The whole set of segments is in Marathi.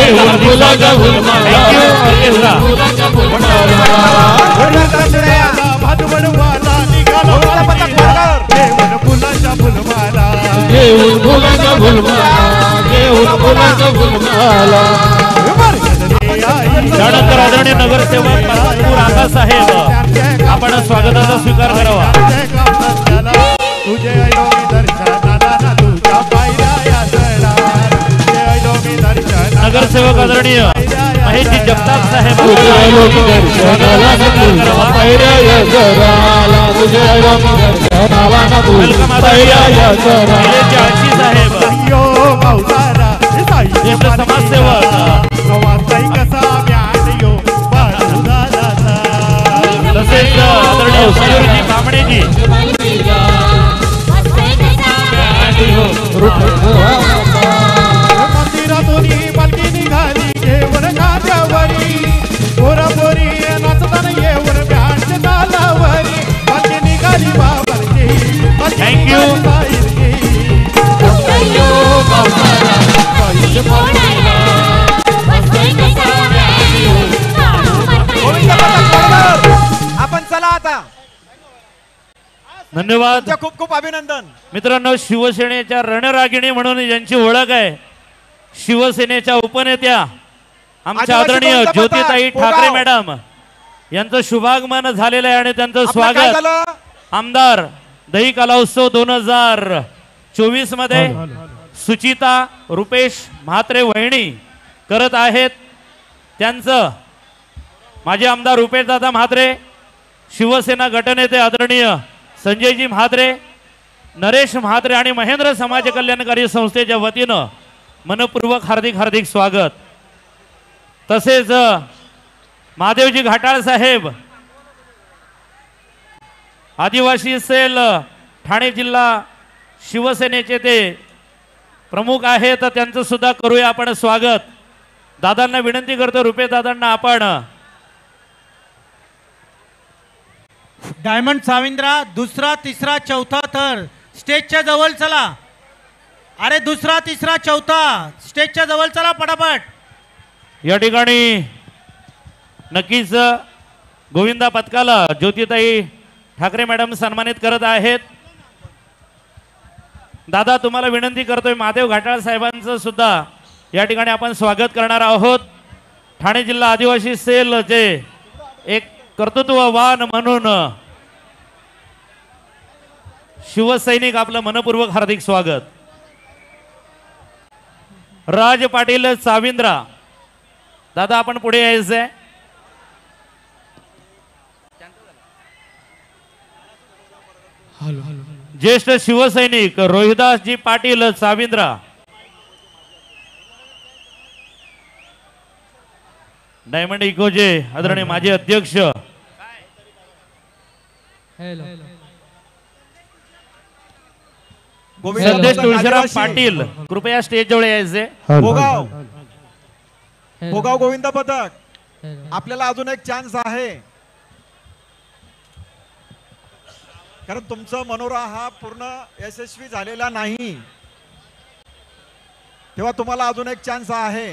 फुलाचा फुलमाला भादवडवाला निघाला घेऊन फुलाचा फुलमाला घेऊन फुलाचा फुलमाला घेऊन फुलाचा फुलमाला त्यानंतर आदरणीय नगरसेवक परमपूर आकासाहेब आपण स्वागताचा स्वीकार करावा. तुझे आलो मी दर्शनाला ना तुझ्या पायऱ्या चढणार तुझे आलो मी दर्शनाला नगरसेवक आदरणीय महेशजी जगताप साहेब तुझे आलो मी दर्शनाला ना तुझ्या पायऱ्या चढाला तुझे आलो मी दर्शनाला ना तुझ्या पायऱ्या चढाला आळशी साहेब अय्यो भाऊसारा ज्येष्ठ समाजसेवक प्रवासाई कसा म्यानयो बाळूदादाचा तसेच आदरणीय सयूरजी बामणेजी मंदिरातून पालखी निघाली घेऊन गाद्यावरी पोरापोरी नाचताना येऊन ब्यांच्या तालावरी पालखी निघाली बाबाची Thank you. आपण चला आता. धन्यवाद. खूप खूप अभिनंदन. मित्रांनो, शिवसेनेच्या रणरागिणी म्हणून यांची ओळख आहे. शिवसेनेच्या उपनेत्या आमच्या आदरणीय ज्योतिताई ठाकरे मॅडम यांचं शुभागमन झालेलं आहे आणि त्यांचं स्वागत आमदार दही कला उत्सव 2024 मध्ये सुचिता रुपेश म्हात्रे वहिनी करत आहेत. त्यांचं माजी आमदार रुपेशदादा म्हात्रे, शिवसेना गटनेते आदरणीय संजयजी म्हात्रे, नरेश म्हात्रे आणि महेंद्र समाज कल्याणकारी संस्थेच्या वतीनं मनपूर्वक हार्दिक हार्दिक स्वागत. तसेच महादेवजी घाटाळ साहेब आदिवासी सेल ठाणे जिल्हा शिवसेनेचे ते प्रमुख आहेत, त्यांचं सुद्धा करूया आपण स्वागत. दादांना विनंती करतो, रुपेश दादांना आपण डायमंड साविंद्रा दुसरा तिसरा चौथा थर स्टेजच्या जवळ चला. अरे दुसरा तिसरा चौथा स्टेजच्या जवळ चला पटापट. या ठिकाणी नक्कीच गोविंदा पथकाला ज्योतिताई ठाकरे मॅडम सन्मानित करत आहेत. दादा तुम्हाला विनंती करतोय, महादेव घाटाळ साहेबांचं सुद्धा या ठिकाणी आपण स्वागत करणार आहोत. ठाणे जिल्हा आदिवासी सेल चे एक कर्तृत्ववान म्हणून शिवसैनिक आपलं मनपूर्वक हार्दिक स्वागत. राज पाटील साविंद्रा दादा आपण पुढे यायचंय. ज्येष्ठ शिवसैनिक रोहिदासजी पाटील साविंद्रा, डायमंड इकोचे आदरणीय माजी अध्यक्ष संदेश तुळशीराम पाटील कृपया स्टेज जवळ यायचे. भोगाव गोविंद पथक, आपल्याला अजून एक चान्स आहे, कारण तुमचा मनोरा हा पूर्ण यशस्वी झालेला नाही, तेव्हा तुम्हाला अजून एक चान्स आहे,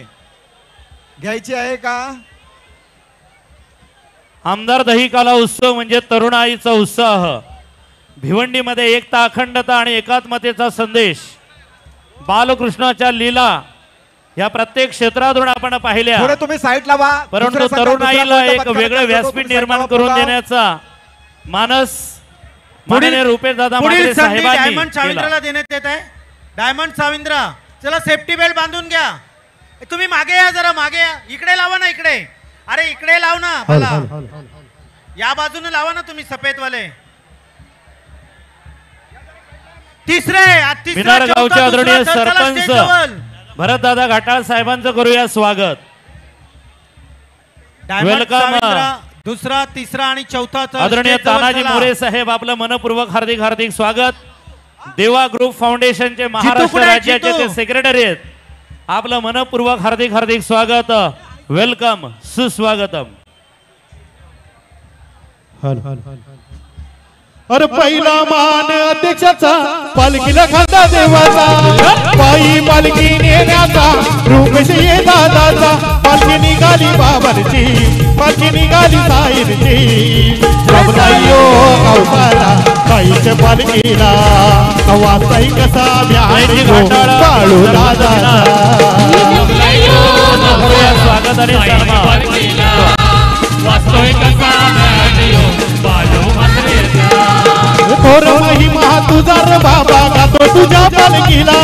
घ्यायची आहे का? आमदार दही काला उत्सव म्हणजे तरुणाईचा उत्साह, भिवंडीमध्ये एकता, अखंडता आणि एकात्मतेचा संदेश, बालकृष्णाच्या लीला या प्रत्येक क्षेत्रातून आपण पाहिल्या. थोडे तुम्ही साईडला व्हा. परंतु तरुणाईला एक वेगळं व्यासपीठ निर्माण करून देण्याचा मानस माननीय रुपेश दादा म्हात्रे साहेबांनी डायमंड साविंद्राला देण्यात येत आहे. डायमंड साविंद्रा चला सेफ्टी बेल्ट बांधून घ्या. तुम्ही मागे या, जरा मागे या, इकडे लावा ना, इकडे. अरे इकडे लाव ना मला, या बाजूने लावा ना तुम्ही सफेदवाले. मिनार गावचे आदरणीय सरपंच भरतदादा घाटाळ साहेबांचं करूया स्वागत. वेलकम. दुसरा तिसरा आणि चौथा आदरणीय तानाजी मोरे साहेब आपलं मनपूर्वक हार्दिक हार्दिक स्वागत. देवा ग्रुप फाउंडेशनचे महाराष्ट्र राज्याचे ते सेक्रेटरी आहेत, आपलं मनपूर्वक हार्दिक हार्दिक स्वागत. वेलकम, सुस्वागतम. अरे पहिला मान अध्यक्षाचा पालखीला खांदा देवाचा पायी पालखी नेण्याचा रूपेश ये दादाचा पालखी निघाली बाबरची पालखी निघाली साईरची रमदायो गावसाला बाईच्या पालखीला वाचाई कसा ब्याहो बाळू दादाचा स्वागत आणि सन्मान थोर महिमा तुझा रे बाबा गातो तुझ्या पालखीला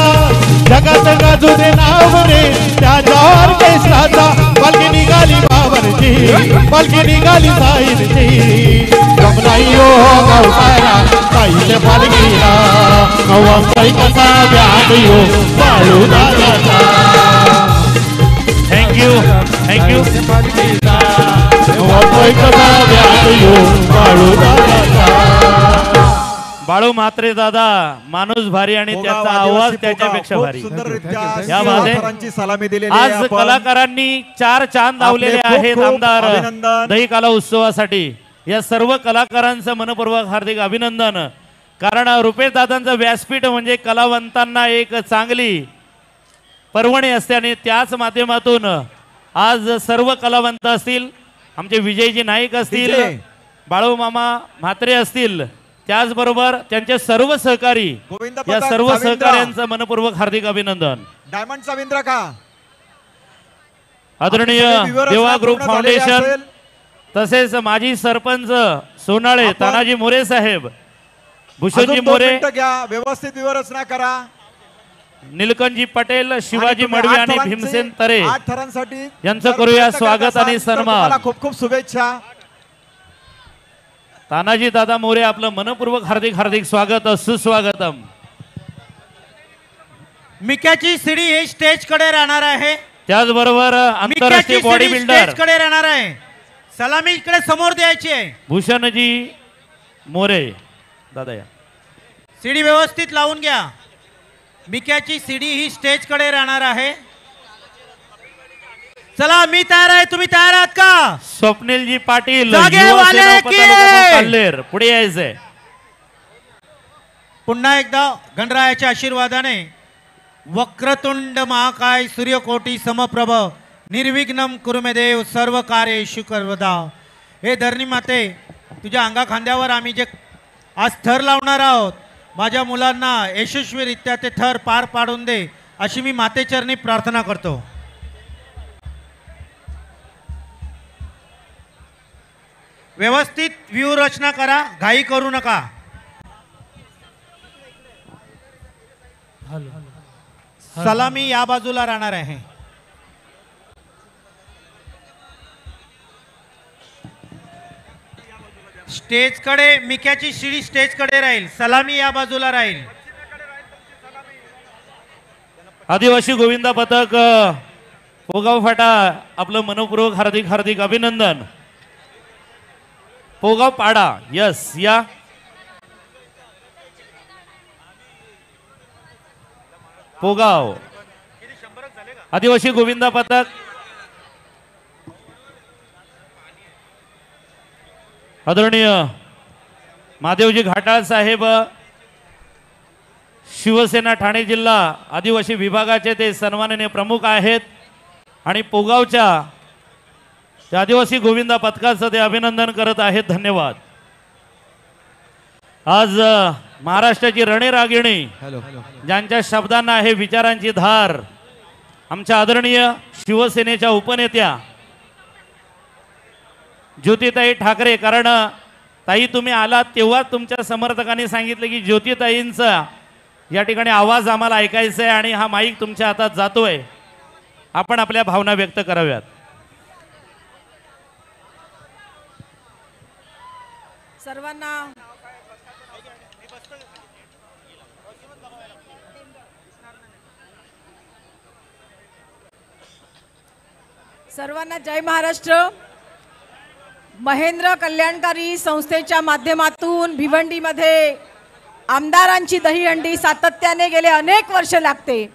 जगात गाजू दे नाव रे त्याच्यावर केसराचा पालखी निघाली बाबरची पालखी निघाली साईरची रमदायो गावसाला बाईच्या पालखीला वाचाई कसा ब्याहो बाळू दादाचा थँक्यू थँक्यू बाळू म्हात्रे दादा माणूस भारी आणि त्याचा आवाज त्याच्यापेक्षा भारी यामध्ये सलामी दिलेली आज कलाकारांनी 4 चांद लावलेले आहेत आमदार दही कला उत्सवासाठी या सर्व कलाकारांचं मनपूर्वक हार्दिक अभिनंदन कारण रुपेश दादांचं व्यासपीठ म्हणजे कलावंतांना एक चांगली पर्वणी असते आणि त्याच माध्यमातून आज सर्व कलावंत असतील आमचे विजयजी नाईक असतील बाळू मामा म्हात्रे असतील त्याचबरोबर त्यांचे सर्व सहकारी या सर्व सहकार्यांचं मनपूर्वक हार्दिक अभिनंदन डायमंड साविंद्र का आदरणीय देवा ग्रुप फाउंडेशन तसेच माजी सरपंच सोनाळे तानाजी मोरे साहेब भूषणजी मोरे व्यवस्थित व्यूहरचना करा निलकंठजी पटेल शिवाजी मडवी आणि भीमसेन तरे 8 थरांसाठी यांचं करूया स्वागत आणि सन्मान खूप खूप शुभेच्छा तानाजी दादा मोरे आपलं मनपूर्वक हार्दिक हार्दिक स्वागत सुस्वागतम मिक्याची सीडी हे स्टेज कडे राहणार आहे त्याचबरोबर आंतरराष्ट्रीय बॉडी बिल्डर स्टेज कडे राहणार आहे सलामी इकडे समोर द्यायची आहे भूषणजी मोरे दादा या सीडी व्यवस्थित लावून घ्या मिक्याची सीडी ही स्टेज कडे राहणार आहे चला मी तयार आहे तुम्ही तयार आहात का स्वप्नीलजी पाटील जागेवाले की? कल्लेर पुढे यायचंय पुन्हा एकदा गणरायाच्या आशीर्वादाने वक्रतुंड महाकाय सूर्यकोटी समप्रभ निर्विघ्नम कुरुमे देव सर्व कार्येषु सर्वदा हे धरणी माते तुझ्या अंगा खांद्यावर आम्ही जे आज थर लावणार आहोत माझ्या मुलांना यशस्वीरित्या ते थर पार पाडून दे अशी मी मातेचरणी प्रार्थना करतो व्यवस्थित व्यूह रचना करा घाई करू नका सलामी या बाजूला राहणार आहे स्टेज कडे मिक्याची शिडी स्टेज कडे राहील सलामी या बाजूला राहील आदिवासी गोविंदा पथक पोगाव फाटा आपलं मनपूर्वक हार्दिक हार्दिक अभिनंदन पोगाव पाडा यस या पोगाव आदिवासी गोविंदा पथक आदरणीय महादेवजी घाटाळ साहेब शिवसेना ठाणे जिल्हा आदिवासी विभागाचे ते सन्माननीय प्रमुख आहेत आणि पोगावच्या आदिवासी गोविंदा पथकाचं ते अभिनंदन करत आहेत धन्यवाद आज महाराष्ट्राची रणरागिणी ज्यांच्या शब्दांना आहे विचारांची धार आमच्या आदरणीय शिवसेनेच्या उपनेत्या ज्योतिताई ठाकरे कारण ताई तुम्ही आलात तेव्हा तुमच्या समर्थकांनी सांगितलं की ज्योतिताईंचा या ठिकाणी आवाज आम्हाला ऐकायचा आहे आणि हा माईक तुमच्या हातात जातोय आपण आपल्या भावना व्यक्त कराव्यात सर्वांना जय महाराष्ट्र महेंद्र कल्याणकारी संस्थेच्या माध्यमातून भिवंडीमध्ये आमदारांची दहीहंडी सातत्याने गेले अनेक वर्ष लागते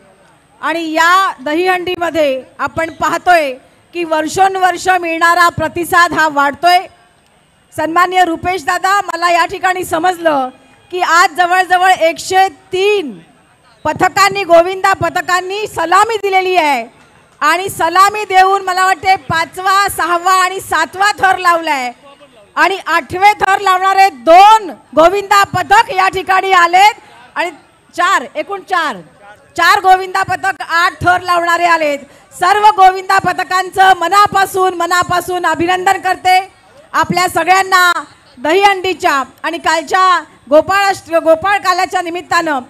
आणि या दहीहंडीमध्ये आपण पाहतोय की वर्षोनवर्ष मिळणारा प्रतिसाद हा वाढतोय सन्माननीय रुपेश दादा, मला या ठिकाणी समजलं की आज जवळजवळ 103 पथकांनी, गोविंदा पथकांनी सलामी दिलेली आहे आणि सलामी देऊन मला वाटते 5वा 6वा आणि 7वा थर लावलाय आणि 8वे थर लावणारे 2 गोविंदा पथक या ठिकाणी आलेत आणि एकूण चार गोविंदा पथक 8 थर लावणारे आलेत. सर्व गोविंदा पथकांचं मनापासून अभिनंदन करते. आपल्या सगळ्यांना दहीहंडीच्या आणि कालच्या गोपाळ काल्याच्या निमित्तानं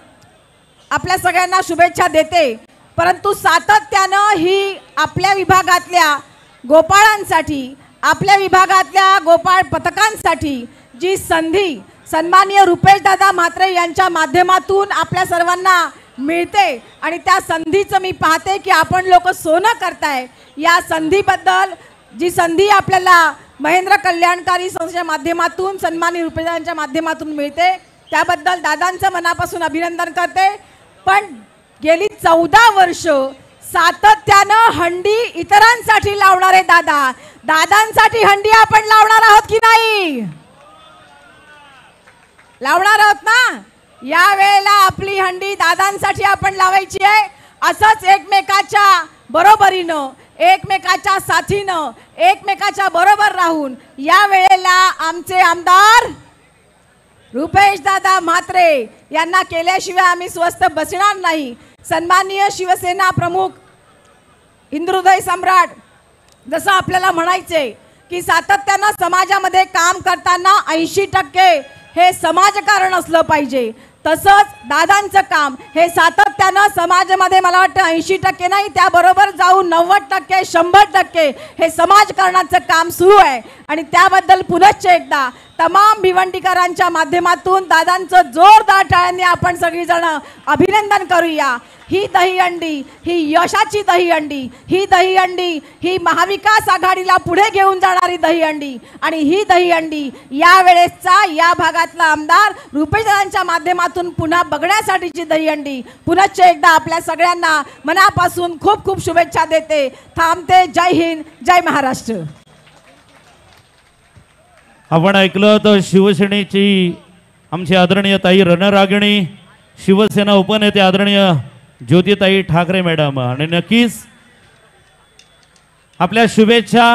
आपल्या सगळ्यांना शुभेच्छा देते. परंतु सातत्यानं ही आपल्या विभागातल्या गोपाळांसाठी, आपल्या विभागातल्या गोपाळ पथकांसाठी जी संधी सन्माननीय रुपेश दादा म्हात्रे यांच्या माध्यमातून आपल्या सर्वांना मिळते आणि त्या संधीचं मी पाहते की आपण लोक सोनं करताय. या संधीबद्दल, जी संधी आपल्याला महेंद्र कल्याणकारी संस्थेच्या माध्यमातून सन्माननीय रुपेश दादांच्या माध्यमातून मिळते, त्याबद्दल दादांचं मनापासून अभिनंदन करते. पण गेली 14 वर्ष सातत्यानं हंडी इतरांसाठी लावणारे दादांसाठी हंडी आपण लावणार आहोत की नाही? लावणार आहोत ना? या वेळेला आपली हंडी दादांसाठी आपण लावायची आहे. असंच एकमेकाच्या बरोबरीनं, एकमेकाच्या साथीनं, एकमेकाच्या बरोबर राहून या वेळेला आमचे आमदार रुपेश दादा म्हात्रे यांना केल्याशिवाय आम्ही स्वस्थ बसणार नाही. सन्माननीय शिवसेना प्रमुख, हिंदुहृदय सम्राट, जसं आपल्याला म्हणायचे की सातत्यानं समाजामध्ये काम करताना 80% हे समाजकारण असलं पाहिजे, तसंच दादांचं काम हे सातत्यानं समाजामध्ये मला वाटतं 80% नाही, त्याबरोबर जाऊन 90%, 100% हे समाजकारणाचं काम सुरू आहे. आणि त्याबद्दल पुनश्च एकदा तमाम भिवंडीकरांच्या माध्यमातून दादांचं जोरदार टाळ्यांनी आपण सगळीजण अभिनंदन करूया. ही दहीहंडी, ही यशाची दहीहंडी, ही दहीहंडी ही महाविकास आघाडीला पुढे घेऊन जाणारी दहीहंडी आणि ही दहीहंडी या वेळेसचा या भागातला आमदार रुपेश दादांच्या माध्यमातून पुन्हा बघण्यासाठीची दहीहंडी. पुनश्च एकदा आपल्या सगळ्यांना मनापासून खूप खूप शुभेच्छा देते. थांबते. जय हिंद, जय महाराष्ट्र. आपण ऐकलं तर शिवसेनेची आमची आदरणीय ताई रणरागिणी, शिवसेना उपनेते आदरणीय ज्योतिताई ठाकरे मॅडम, आणि नक्कीच आपल्या शुभेच्छा,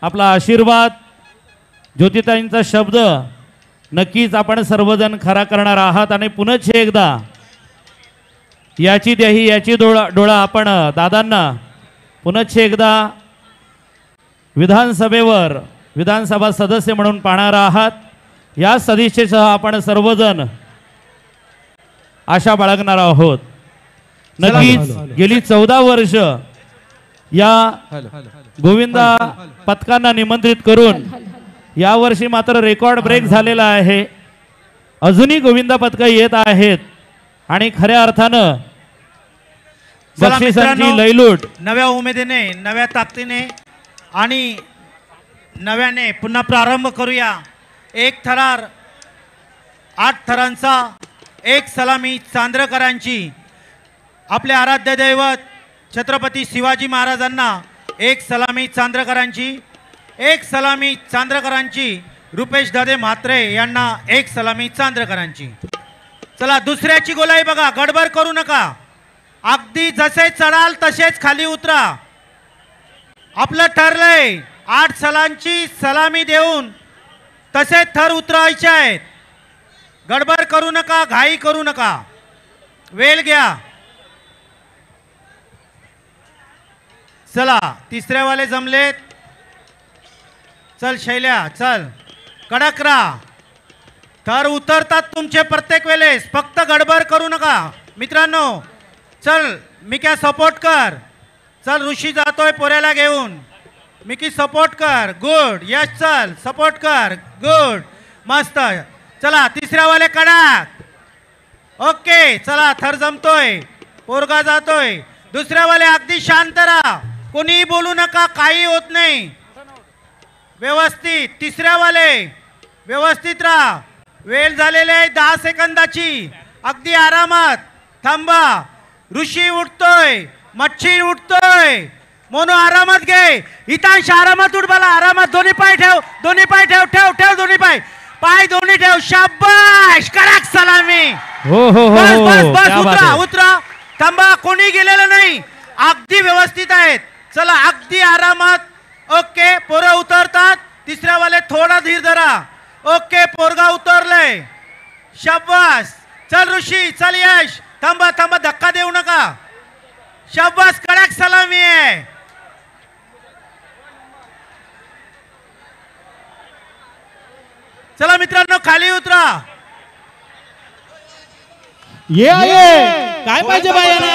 आपला आशीर्वाद, ज्योतिताईंचा शब्द नक्कीच आपण सर्वजण खरा करणार आहात. आणि पुनश्च एकदा याची द्याही याची डोळा आपण दादांना पुनश्च एकदा विधानसभेवर विधानसभा सदस्य म्हणून पाहणार आहात. या सदिच्छेसह आपण सर्वजण आशा बाळगणार आहोत. नक्कीच गेली 14 वर्ष या गोविंदा पथकांना निमंत्रित करून यावर्षी मात्र रेकॉर्ड ब्रेक झालेला आहे. अजूनही गोविंदा पथक येत आहेत आणि खऱ्या अर्थानं बक्षिसांची लयलूट नव्या उमेदीने, नव्या ताकदीने आणि नव्याने पुन्हा प्रारंभ करूया. एक थरार 8 थरांचा, एक सलामी चांद्रकरांची, आपले आराध्य दैवत छत्रपती शिवाजी महाराजांना एक सलामी चांद्रकरांची, एक सलामी चांद्रकरांची, रुपेश दादे म्हात्रे यांना एक सलामी चांद्रकरांची. चला दुसऱ्याची गोलाई बघा, गडबड करू नका. अगदी जसे चढाल तसेच खाली उतरा. आपलं ठरलंय 8 सलांची सलामी देऊन तसे थर उतरायचे आहेत. गडबड करू नका, घाई करू नका, वेळ घ्या. चला तिसरे वाले जमलेत. चल शैल्या, चल कडक राहा. थर उतरतात तुमचे प्रत्येक वेळेस, फक्त गडबड करू नका मित्रांनो. चल मिक्या सपोर्ट कर. चल ऋषी जातोय पोऱ्याला घेऊन, मिकी सपोर्ट कर. गुड. यश चल सपोर्ट कर. गुड, मस्त. चला तिसऱ्या वाले कडक. ओके चला थर जमतोय, पोरगा जातोय. दुसऱ्या वाले अगदी शांत राहा, कोणी बोलू नका, काही होत नाही, व्यवस्थित. तिसऱ्या वाले व्यवस्थित राहा. वेळ झालेली आहे 10 सेकंदाची, अगदी आरामात थांबा. ऋषी उठतोय, मच्छी उठतोय. मोनो आरामात घे. हितांश आरामात उठ बाला, आरामात. दोन्ही पाय ठेव, दोन्ही पाय ठेव, ठेव ठेव दोन्ही पाय, पाय दोन्ही ठेव. शाबाश, कडक सलामी. हो हो हो बस बस हो, बस, क्या बात उतरा आहे. उतरा. थांबा, कोणी गेलेलं नाही, अगदी व्यवस्थित आहेत. चला अगदी आरामात. ओके, पोरं उतरतात. तिसऱ्या वाले थोडा धीर धरा. ओके, पोरगा उतरलंय. शाबास. चल ऋषी, चल यश. थांबा थांबा, धक्का देऊ नका. शाबास, कडक सलामी आहे. चला मित्रांनो, खाली उतरा. ये काय पाहिजे बायांना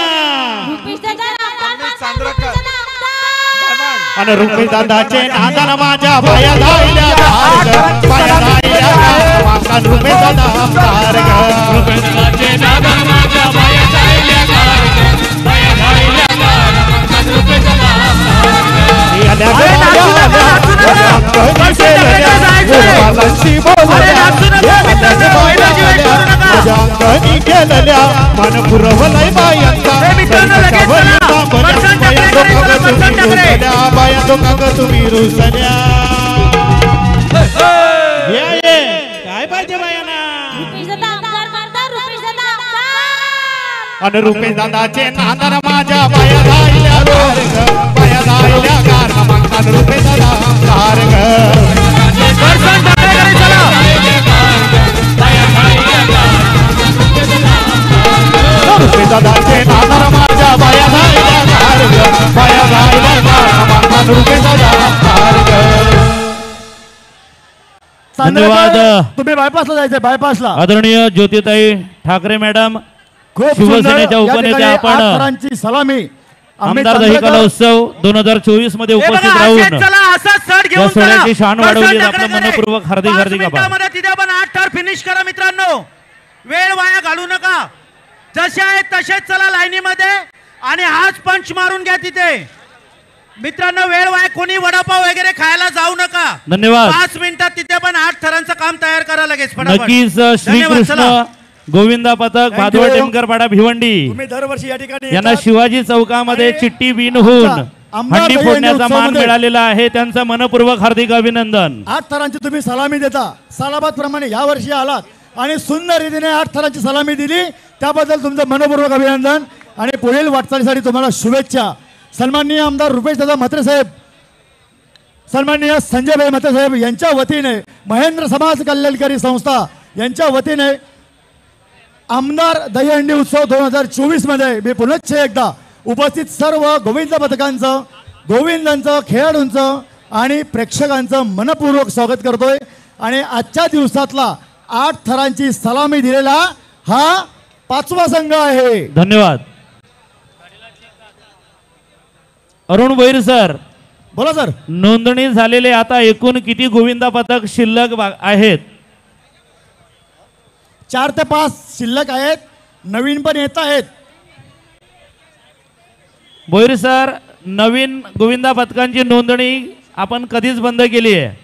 आणि रुपये दादाचे नादान माझ्या बाया धायल्या दार बाया धायल्या दार रुपये दादा आमदार रुपये दादाचे नादान माझ्या बाया धायल्या दार बाया धायल्या दार रुपये दादा मन पुरवलय बायांचा बाया तो काग तुम्ही रुसल्या काय पाहिजे बायांना आणि रुपये दादाचे नादान माझ्या बाया धायल्या दार बाया धायल्या दार मागतात रुपये दादा आमदार रुपये दादाचे नादान माझ्या बाया धायल्या दार बाया धायल्या दार मागतात रुपये दादा आमदार. धन्यवाद. तुम्ही बायपासला जायचं, बायपासला. आदरणीय ज्योतिताई ठाकरे मॅडम, खूप शिवसेनेच्या उपनेत्या आपण सलामी आमदार दही कला उत्सव 2024 मध्ये उपस्थित राहून या सोहळ्याची शान वाढवली. आपलं मनपूर्वक हार्दिक हार्दिक आभार. तिथे पण 8 थर फिनिश करा मित्रांनो. वेळ वाया घालू नका. जसे आहेत तसेच चला लाईनीमध्ये आणि हाच पंच मारून घ्या तिथे मित्रांनो. वेळ वाया, कोणी वडापाव वगैरे खायला जाऊ नका. धन्यवाद. 5 मिनिटात तिथे पण 8 थरांचं काम तयार करा लगेच. नक्कीच. श्रीकृष्ण गोविंदा पथक भादवड टेमकरपाडा भिवंडी तुम्ही दरवर्षी या ठिकाणी यांना शिवाजी चौकामध्ये चिठ्ठी विणहून हंडी फोडण्याचा मान मिळालेला आहे. त्यांचं मनपूर्वक हार्दिक अभिनंदन. 8 थरांची तुम्ही सलामी देता. सालाबाद प्रमाणे या वर्षी आलात आणि सुंदर रीतीने 8 थरांची सलामी दिली, त्याबद्दल तुमचं मनपूर्वक अभिनंदन आणि पुढील वाटचालीसाठी तुम्हाला शुभेच्छा. सन्माननीय आमदार रुपेश दादा म्हात्रे साहेब, सन्माननीय संजयभाई म्हात्रे साहेब यांच्या वतीने, महेंद्र समाज कल्याणकारी संस्था यांच्या वतीने आमदार दहीहंडी उत्सव 2024 मध्ये मी पुनश्च एकदा उपस्थित सर्व गोविंद पथकांचं, गोविंदांचं, खेळाडूंचं आणि प्रेक्षकांचं मनपूर्वक स्वागत करतोय. आणि आजच्या दिवसातला 8 थरांची सलामी दिलेला हा 5वा संघ आहे. धन्यवाद. अरुण वैर सर, बोला सर. नोंदणी झालेले आता एकूण किती गोविंदा पथक शिल्लक आहेत? 4 ते 5 शिल्लक आहेत, नवीन पण येत आहेत. बोईर सर, नवीन गोविंदा पथकांची नोंदणी आपण कधीच बंद केली आहे.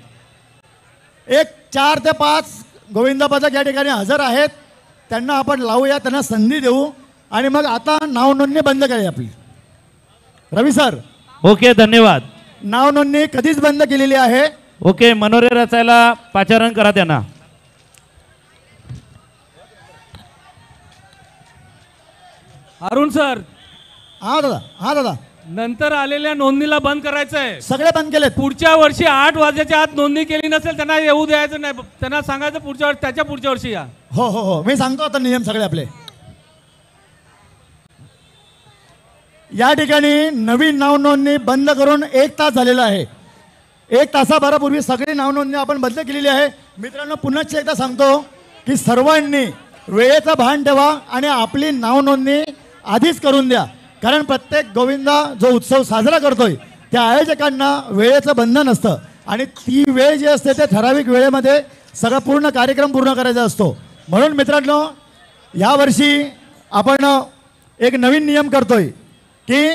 एक 4 ते 5 गोविंदा पथक या ठिकाणी हजर आहेत, त्यांना आपण लावूया, त्यांना संधी देऊ आणि मग आता नाव नोंदणी बंद करूया आपली. रवी सर, ओके, धन्यवाद. नाव नोंदणी कधीच बंद केलेली आहे. ओके, मनोरे रचायला पाचारण करा त्यांना. अरुण सर, हा दादा, हा दादा, नंतर आलेल्या नोंदणीला बंद करायचं आहे. सगळे बंद केलेत. पुढच्या वर्षी 8 वाजेच्या आत नोंदणी केली नसेल त्यांना येऊ द्यायचं नाही. त्यांना सांगायचं पुढच्या वर्षी, त्याच्या पुढच्या वर्षी या. हो हो हो, मी सांगतो आता नियम सगळे आपले. या ठिकाणी नवीन नाव नोंदणी बंद करून 1 तास झालेला आहे. 1 तासाभरापूर्वी सगळी नाव नोंदणी आपण बंद केलेली आहे. मित्रांनो, पुन्हा एकदा सांगतो की सर्वांनी वेळेचं भान ठेवा आणि आपली नाव नोंदणी आधीच करून द्या, कारण प्रत्येक गोविंदा जो उत्सव साजरा करतोय त्या आयोजकांना वेळेचं बंधन असतं आणि ती वेळ जी असते त्या ठराविक वेळेमध्ये सगळा पूर्ण कार्यक्रम पूर्ण करायचा असतो. म्हणून मित्रांनो, यावर्षी आपण एक नवीन नियम करतोय की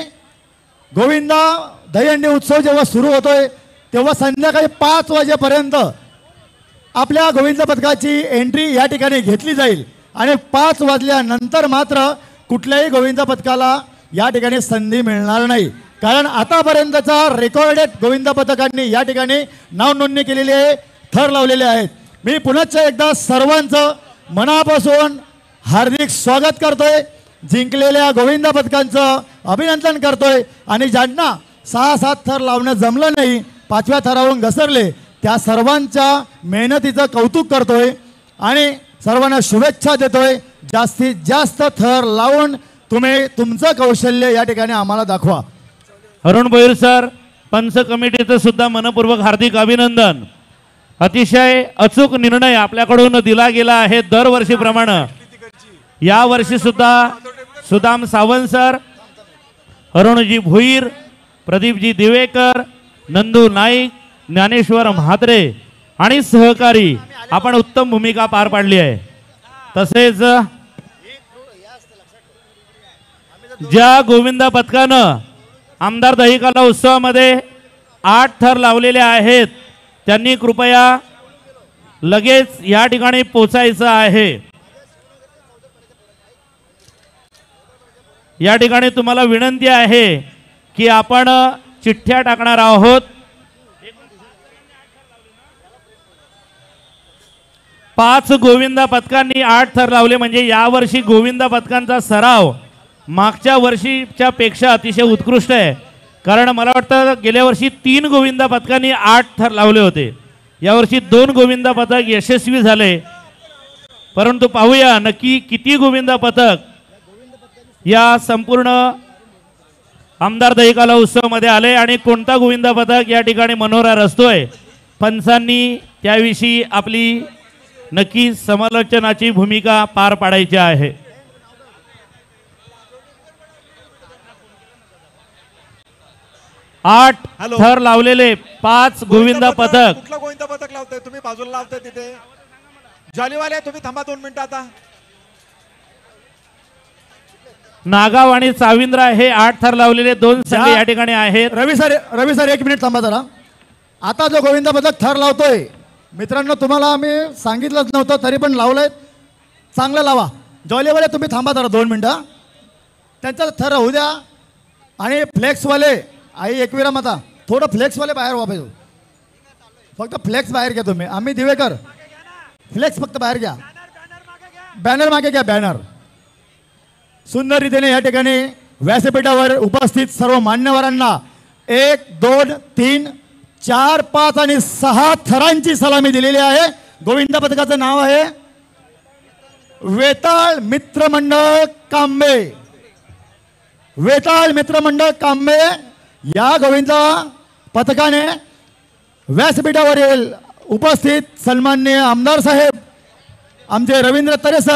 गोविंदा दहीहंडी उत्सव जेव्हा सुरू होतोय तेव्हा संध्याकाळी 5 वाजेपर्यंत आपल्या गोविंद पथकाची एंट्री या ठिकाणी घेतली जाईल आणि 5 वाजल्यानंतर मात्र कुठल्याही गोविंद पथकाला या ठिकाणी संधी मिळणार नाही. कारण आतापर्यंतचा रेकॉर्डेड गोविंदा पथकांनी या ठिकाणी नाव नोंदणी केलेली आहे, थर लावलेले आहेत. मी पुन्हा एकदा सर्वांचं मनापासून हार्दिक स्वागत करतोय, जिंकलेल्या गोविंदा पथकांचं अभिनंदन करतोय आणि ज्यांना 6-7 थर लावणं जमलं नाही, 5व्या थरावरून घसरले, त्या सर्वांच्या मेहनतीचं कौतुक करतोय आणि सर्वांना शुभेच्छा देतोय. जास्तीत जास्त थर लावून तुम्ही तुमचं कौशल्य या ठिकाणी आम्हाला दाखवा. अरुण भोईर सर, पंच कमिटीचं सुद्धा मनपूर्वक हार्दिक अभिनंदन. अतिशय अचूक निर्णय आपल्याकडून दिला गेला आहे दरवर्षीप्रमाणे. या वर्षी सुद्धा सुदाम सावंत सर, अरुणजी भोईर, प्रदीपजी दिवेकर, नंदू नाईक, ज्ञानेश्वर म्हात्रे आणि सहकारी आपण उत्तम भूमिका पार पाडली आहे. तसेच ज्या गोविंदा पथकानं आमदार दहिकाला उत्सवामध्ये 8 थर लावलेले आहेत, त्यांनी कृपया लगेच या ठिकाणी पोचायचं आहे. या ठिकाणी तुम्हाला विनंती आहे की आपण चिठ्ठ्या टाकणार आहोत. 5 गोविंदा पथकांनी 8 थर लावले, म्हणजे यावर्षी गोविंदा पथकांचा सराव मागच्या वर्षीच्या पेक्षा अतिशय उत्कृष्ट आहे. कारण मला वाटतं गेल्या वर्षी 3 गोविंदा पथकांनी 8 थर लावले होते, यावर्षी 2 गोविंदा पथक यशस्वी झाले. परंतु पाहूया नक्की किती गोविंदा पथक या संपूर्ण आमदार दहिकाला उत्सवामध्ये आले आणि कोणता गोविंदा पथक या ठिकाणी मनोरा रचतोय. पंचांनी त्याविषयी आपली नक्की समालोचनाची भूमिका पार पाडायची आहे. आठ हॅलो. थर लावलेले 5 गोविंदा पथक. कुठलं गोविंदा पथक लावताय तुम्ही? बाजूला लावताय तिथे जालीवाले, तुम्ही थांबा 2 मिनिटं. आता नागाव आणि चाविंद्रा हे 8 थर लावलेले 2 संघ या ठिकाणी आहेत. रवी सर 1 मिनिट थांबा जरा. आता जो गोविंदा पथक थर लावतोय, मित्रांनो तुम्हाला आम्ही सांगितलंच नव्हतं तरी पण लावलंय, चांगलं लावा. जॉलीवाले तुम्ही थांबा जरा 2 मिनिटं, त्यांचा थर होऊ द्या. आणि फ्लेक्सवाले आई एकविरा माता, थोडं फ्लेक्सवाले बाहेर वापस, फक्त फ्लेक्स बाहेर घ्या तुम्ही. आम्ही दिवेकर, फ्लेक्स फक्त बाहेर घ्या, बॅनर मागे घ्या, बॅनर. सुंदर रीतीने या ठिकाणी व्यासपीठावर उपस्थित सर्व मान्यवरांना 1, 2, 3, 4, 5 आणि 6 थरांची सलामी दिलेली आहे. गोविंदा पथकाचं नाव आहे वेताळ मित्रमंडळ कांबे. वेताळ मित्रमंडळ कांबे या गोविंदा पथकाने व्यासपीठावरील उपस्थित सन्माननीय आमदार साहेब आमचे रवींद्र तरे सर